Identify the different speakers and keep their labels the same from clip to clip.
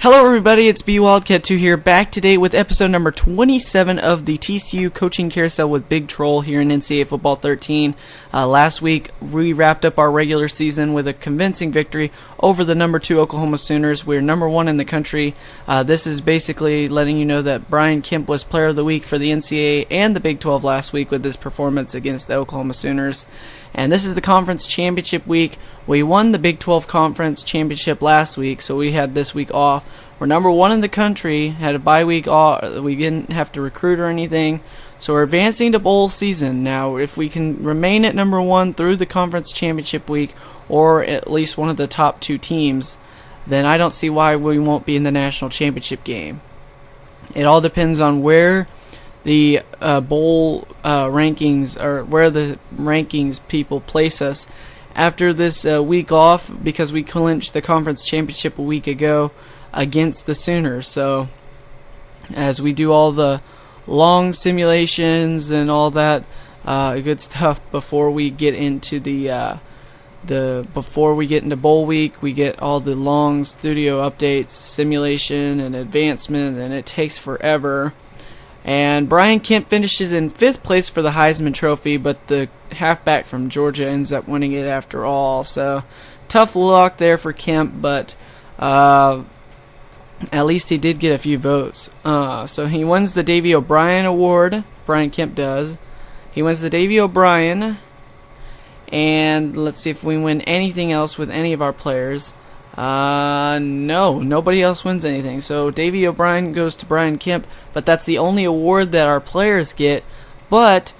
Speaker 1: Hello everybody, it's BWildcat2 here, back today with episode number 27 of the TCU Coaching Carousel with Big Troll here in NCAA Football 13. Last week, we wrapped up our regular season with a convincing victory over the number 2 Oklahoma Sooners. We're number 1 in the country. This is basically letting you know that Brian Kemp was Player of the Week for the NCAA and the Big 12 last week with his performance against the Oklahoma Sooners. And this is the conference championship week. We won the Big 12 conference championship last week, so we had this week off. We're number 1 in the country, had a bye week off. We didn't have to recruit or anything, so we're advancing to bowl season. Now, if we can remain at number 1 through the conference championship week, or at least one of the top 2 teams, then I don't see why we won't be in the national championship game. It all depends on where the bowl rankings, or where the rankings people place us after this week off, because we clinched the conference championship a week ago against the Sooners. So as we do all the long simulations and all that good stuff before we get into before we get into bowl week, we get all the long studio updates, simulation and advancement, and it takes forever. And Brian Kemp finishes in 5th place for the Heisman Trophy, but the halfback from Georgia ends up winning it after all. So tough luck there for Kemp, but at least he did get a few votes. So he wins the Davey O'Brien Award. Brian Kemp does. He wins the Davey O'Brien. And let's see if we win anything else with any of our players. No, nobody else wins anything. So Davey O'Brien goes to Brian Kemp, but that's the only award that our players get. But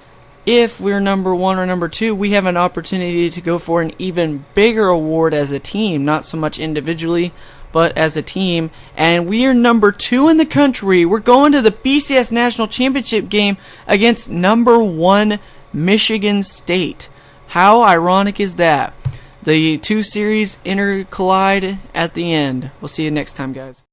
Speaker 1: if we're number 1 or number 2, we have an opportunity to go for an even bigger award as a team, not so much individually, but as a team. And we are number 2 in the country. We're going to the BCS National Championship game against number 1 Michigan State. How ironic is that? The 2 series intercollide at the end. We'll see you next time, guys.